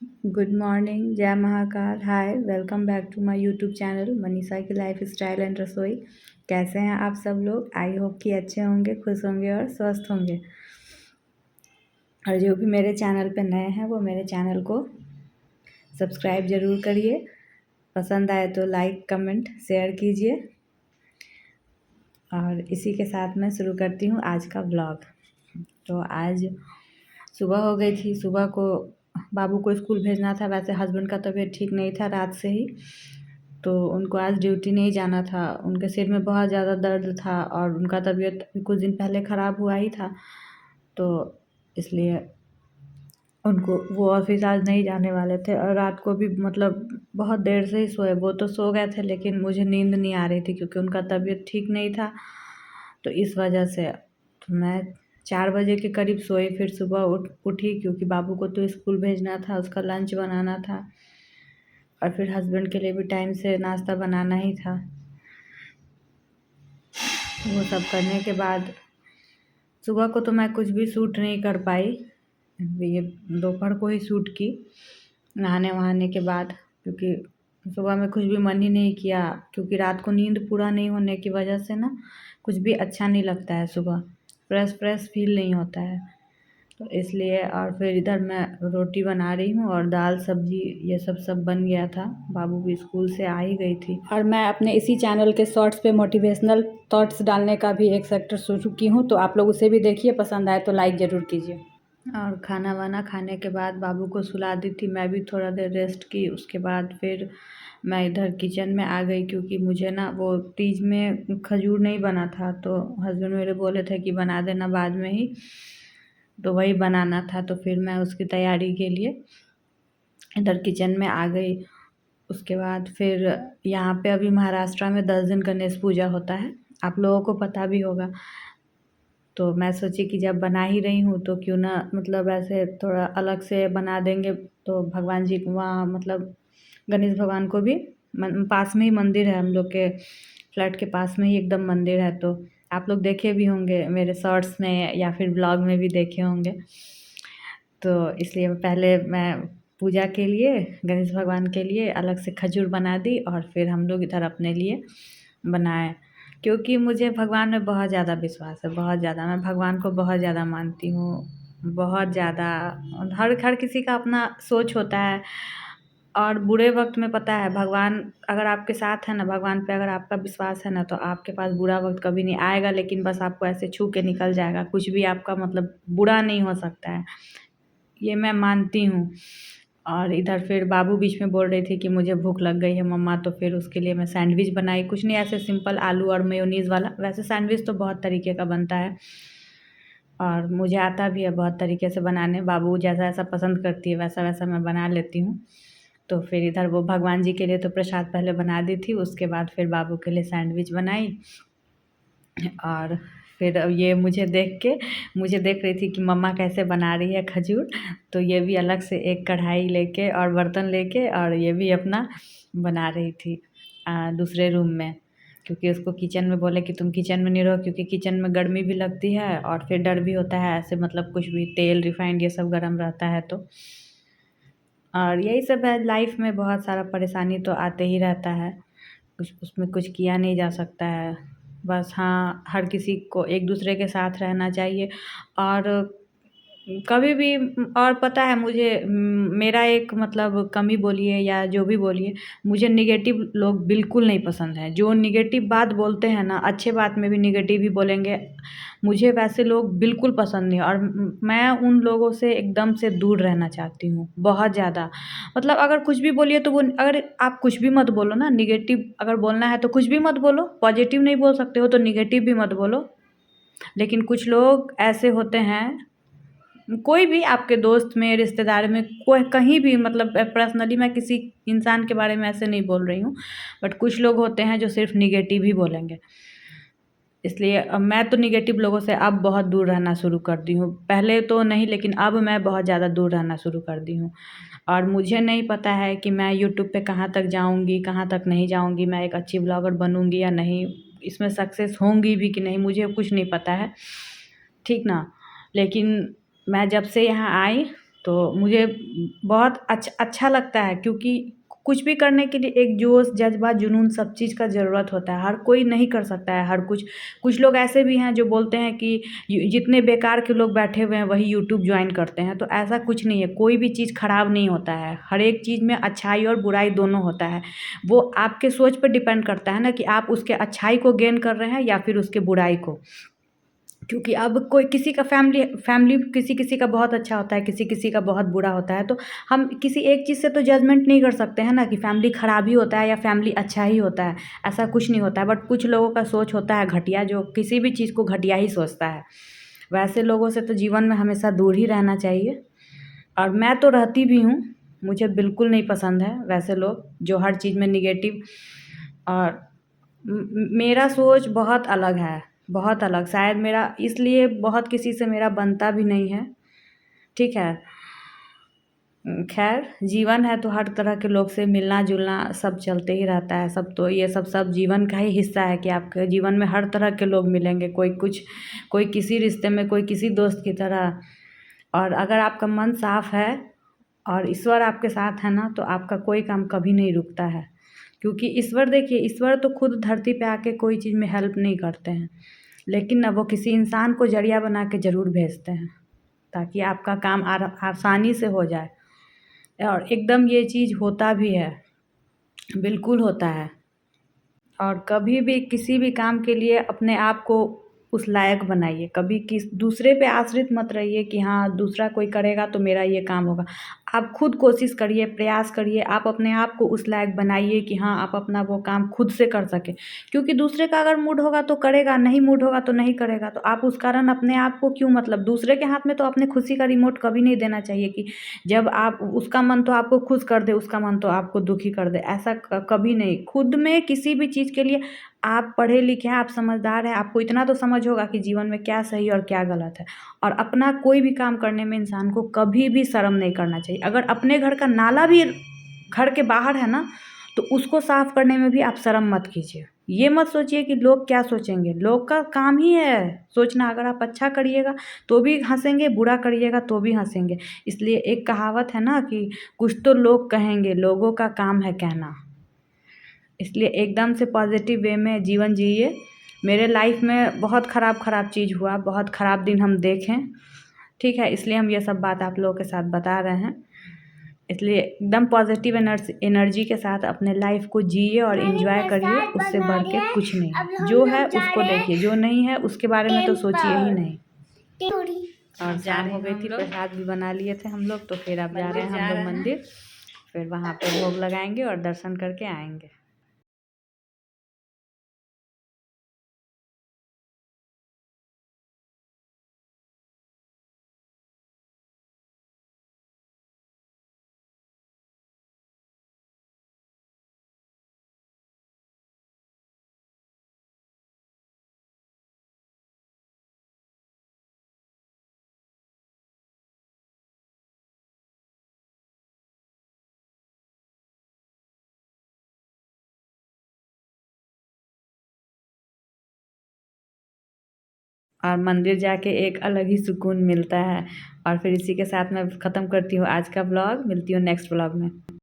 Good morning, जय Mahakal. Hi, welcome back to my YouTube channel Manisha की life style and रसोई। कैसे हैं आप सब लोग? आई होप कि अच्छे होंगे, खुश होंगे और स्वस्थ होंगे। और जो भी मेरे चैनल पे नए हैं वो मेरे चैनल को सब्सक्राइब ज़रूर करिए। पसंद आए तो लाइक कमेंट शेयर कीजिए। और इसी के साथ मैं शुरू करती हूँ आज का व्लॉग। तो आज सुबह हो गई थी। सुबह को बाबू को स्कूल भेजना था। वैसे हस्बैंड का तबीयत ठीक नहीं था रात से ही, तो उनको आज ड्यूटी नहीं जाना था। उनके सिर में बहुत ज़्यादा दर्द था और उनका तबीयत कुछ दिन पहले ख़राब हुआ ही था, तो इसलिए उनको वो ऑफिस आज नहीं जाने वाले थे। और रात को भी मतलब बहुत देर से ही सोए। वो तो सो गए थे लेकिन मुझे नींद नहीं आ रही थी क्योंकि उनका तबीयत ठीक नहीं था। तो इस वजह से तो मैं 4 बजे के करीब सोई। फिर सुबह उठी क्योंकि बाबू को तो स्कूल भेजना था, उसका लंच बनाना था और फिर हस्बैंड के लिए भी टाइम से नाश्ता बनाना ही था। वो सब करने के बाद सुबह को तो मैं कुछ भी शूट नहीं कर पाई। ये दोपहर को ही शूट की नहाने वहाने के बाद, क्योंकि सुबह में कुछ भी मन ही नहीं किया। क्योंकि रात को नींद पूरा नहीं होने की वजह से ना कुछ भी अच्छा नहीं लगता है। सुबह फ्रेश फ्रेश फील नहीं होता है, तो इसलिए। और फिर इधर मैं रोटी बना रही हूँ और दाल सब्जी ये सब बन गया था। बाबू भी स्कूल से आ ही गई थी। और मैं अपने इसी चैनल के शॉर्ट्स पे मोटिवेशनल थॉट्स डालने का भी एक सेक्टर शुरू की हूँ, तो आप लोग उसे भी देखिए। पसंद आए तो लाइक ज़रूर कीजिए। और खाना वाना खाने के बाद बाबू को सुला दी थी। मैं भी थोड़ा देर रेस्ट की। उसके बाद फिर मैं इधर किचन में आ गई क्योंकि मुझे ना वो तीज में खजूर नहीं बना था, तो हस्बैंड मेरे बोले थे कि बना देना बाद में ही, तो वही बनाना था। तो फिर मैं उसकी तैयारी के लिए इधर किचन में आ गई। उसके बाद फिर यहाँ पे अभी महाराष्ट्र में 10 दिन गणेश पूजा होता है, आप लोगों को पता भी होगा। तो मैं सोची कि जब बना ही रही हूँ तो क्यों ना मतलब ऐसे थोड़ा अलग से बना देंगे। तो भगवान जी को वहाँ मतलब गणेश भगवान को भी पास में ही मंदिर है। हम लोग के फ्लैट के पास में ही एकदम मंदिर है, तो आप लोग देखे भी होंगे मेरे शॉर्ट्स में या फिर ब्लॉग में भी देखे होंगे। तो इसलिए पहले मैं पूजा के लिए गणेश भगवान के लिए अलग से खजूर बना दी और फिर हम लोग इधर अपने लिए बनाए। क्योंकि मुझे भगवान में बहुत ज़्यादा विश्वास है, बहुत ज़्यादा। मैं भगवान को बहुत ज़्यादा मानती हूँ, बहुत ज़्यादा। हर हर किसी का अपना सोच होता है। और बुरे वक्त में पता है भगवान अगर आपके साथ है ना, भगवान पे अगर आपका विश्वास है ना, तो आपके पास बुरा वक्त कभी नहीं आएगा। लेकिन बस आपको ऐसे छू के निकल जाएगा, कुछ भी आपका मतलब बुरा नहीं हो सकता है, ये मैं मानती हूँ। और इधर फिर बाबू बीच में बोल रही थी कि मुझे भूख लग गई है मम्मा, तो फिर उसके लिए मैं सैंडविच बनाई। कुछ नहीं, ऐसे सिंपल आलू और मेयोनीज़ वाला। वैसे सैंडविच तो बहुत तरीके का बनता है और मुझे आता भी है बहुत तरीके से बनाने। बाबू जैसा जैसा पसंद करती है वैसा वैसा मैं बना लेती हूँ। तो फिर इधर वो भगवान जी के लिए तो प्रसाद पहले बना दी थी, उसके बाद फिर बाबू के लिए सैंडविच बनाई। और फिर ये मुझे देख रही थी कि मम्मा कैसे बना रही है खजूर, तो ये भी अलग से एक कढ़ाई लेके और बर्तन लेके और ये भी अपना बना रही थी दूसरे रूम में। क्योंकि उसको किचन में बोले कि तुम किचन में नहीं रहो, क्योंकि किचन में गर्मी भी लगती है और फिर डर भी होता है ऐसे, मतलब कुछ भी तेल रिफाइंड ये सब गर्म रहता है। तो और यही सब है लाइफ में, बहुत सारा परेशानी तो आते ही रहता है, कुछ उसमें कुछ किया नहीं जा सकता है। बस हाँ, हर किसी को एक दूसरे के साथ रहना चाहिए। और कभी भी और पता है मुझे मेरा एक मतलब कमी बोलिए या जो भी बोलिए, मुझे नेगेटिव लोग बिल्कुल नहीं पसंद है। जो नेगेटिव बात बोलते हैं ना, अच्छे बात में भी नेगेटिव ही बोलेंगे, मुझे वैसे लोग बिल्कुल पसंद नहीं। और मैं उन लोगों से एकदम से दूर रहना चाहती हूँ, बहुत ज़्यादा। मतलब अगर कुछ भी बोलिए तो वो, अगर आप कुछ भी मत बोलो ना, नेगेटिव अगर बोलना है तो कुछ भी मत बोलो। पॉजिटिव नहीं बोल सकते हो तो नेगेटिव भी मत बोलो। लेकिन कुछ लोग ऐसे होते हैं, कोई भी आपके दोस्त में, रिश्तेदार में, कोई कहीं भी, मतलब पर्सनली मैं किसी इंसान के बारे में ऐसे नहीं बोल रही हूँ, बट कुछ लोग होते हैं जो सिर्फ निगेटिव ही बोलेंगे। इसलिए अब मैं तो निगेटिव लोगों से अब बहुत दूर रहना शुरू कर दी हूँ। पहले तो नहीं, लेकिन अब मैं बहुत ज़्यादा दूर रहना शुरू कर दी हूँ। और मुझे नहीं पता है कि मैं यूट्यूब पे कहाँ तक जाऊँगी, कहाँ तक नहीं जाऊँगी, मैं एक अच्छी ब्लॉगर बनूँगी या नहीं, इसमें सक्सेस होंगी भी कि नहीं, मुझे कुछ नहीं पता है, ठीक ना। लेकिन मैं जब से यहाँ आई तो मुझे बहुत अच्छा लगता है, क्योंकि कुछ भी करने के लिए एक जोश, जज़्बा, जुनून सब चीज़ का ज़रूरत होता है। हर कोई नहीं कर सकता है हर कुछ। कुछ लोग ऐसे भी हैं जो बोलते हैं कि जितने बेकार के लोग बैठे हुए हैं वही यूट्यूब ज्वाइन करते हैं, तो ऐसा कुछ नहीं है। कोई भी चीज़ खराब नहीं होता है। हर एक चीज़ में अच्छाई और बुराई दोनों होता है। वो आपके सोच पर डिपेंड करता है ना कि आप उसके अच्छाई को गेन कर रहे हैं या फिर उसके बुराई को। क्योंकि अब कोई किसी का फैमिली फैमिली किसी-किसी का बहुत अच्छा होता है, किसी-किसी का बहुत बुरा होता है, तो हम किसी एक चीज़ से तो जजमेंट नहीं कर सकते हैं ना कि फैमिली खराब ही होता है या फैमिली अच्छा ही होता है, ऐसा कुछ नहीं होता है। बट कुछ लोगों का सोच होता है घटिया, जो किसी भी चीज़ को घटिया ही सोचता है। वैसे लोगों से तो जीवन में हमेशा दूर ही रहना चाहिए, और मैं तो रहती भी हूँ। मुझे बिल्कुल नहीं पसंद है वैसे लोग जो हर चीज़ में नेगेटिव, और मेरा सोच बहुत अलग है, बहुत अलग। शायद मेरा इसलिए बहुत किसी से मेरा बनता भी नहीं है, ठीक है। खैर, जीवन है तो हर तरह के लोग से मिलना-जुलना सब चलते ही रहता है। सब जीवन का ही हिस्सा है कि आपके जीवन में हर तरह के लोग मिलेंगे। कोई किसी रिश्ते में, कोई किसी दोस्त की तरह। और अगर आपका मन साफ़ है और ईश्वर आपके साथ है ना, तो आपका कोई काम कभी नहीं रुकता है। क्योंकि ईश्वर, देखिए, ईश्वर तो खुद धरती पे आके कोई चीज़ में हेल्प नहीं करते हैं, लेकिन ना वो किसी इंसान को ज़रिया बना के ज़रूर भेजते हैं, ताकि आपका काम आसानी से हो जाए। और एकदम ये चीज़ होता भी है, बिल्कुल होता है। और कभी भी किसी भी काम के लिए अपने आप को उस लायक बनाइए। कभी किस दूसरे पे आश्रित मत रहिए कि हाँ, दूसरा कोई करेगा तो मेरा ये काम होगा। आप खुद कोशिश करिए, प्रयास करिए, आप अपने आप को उस लायक बनाइए कि हाँ, आप अपना वो काम खुद से कर सकें। क्योंकि दूसरे का अगर मूड होगा तो करेगा, नहीं मूड होगा तो नहीं करेगा। तो आप उस कारण अपने आप को क्यों, मतलब दूसरे के हाथ में तो अपने खुशी का रिमोट कभी नहीं देना चाहिए कि जब आप उसका मन तो आपको खुश कर दे, उसका मन तो आपको दुखी कर दे। ऐसा कभी नहीं। खुद में किसी भी चीज़ के लिए आप पढ़े लिखे हैं, आप समझदार हैं, आपको इतना तो समझ होगा कि जीवन में क्या सही और क्या गलत है। और अपना कोई भी काम करने में इंसान को कभी भी शर्म नहीं करना चाहिए। अगर अपने घर का नाला भी घर के बाहर है ना, तो उसको साफ करने में भी आप शर्म मत कीजिए। ये मत सोचिए कि लोग क्या सोचेंगे। लोग का काम ही है सोचना। अगर आप अच्छा करिएगा तो भी हँसेंगे, बुरा करिएगा तो भी हँसेंगे। इसलिए एक कहावत है ना कि कुछ तो लोग कहेंगे, लोगों का काम है कहना। इसलिए एकदम से पॉज़िटिव वे में जीवन जिए। मेरे लाइफ़ में बहुत ख़राब चीज़ हुआ, बहुत ख़राब दिन हम देखें, ठीक है? इसलिए हम ये सब बात आप लोगों के साथ बता रहे हैं। इसलिए एकदम पॉज़िटिव एनर्जी के साथ अपने लाइफ़ को जिए और एन्जॉय करिए, उससे बढ़ के कुछ नहीं। जो है उसको देखिए, जो नहीं है उसके बारे में तो सोचिए ही नहीं। और शाम हो गई थी, प्रसाद भी बना लिए थे हम लोग, तो फिर अब जा रहे हैं हम लोग मंदिर। फिर वहाँ पे भोग लगाएँगे और दर्शन करके आएँगे। और मंदिर जाके एक अलग ही सुकून मिलता है। और फिर इसी के साथ मैं ख़त्म करती हूँ आज का व्लॉग। मिलती हूँ नेक्स्ट व्लॉग में।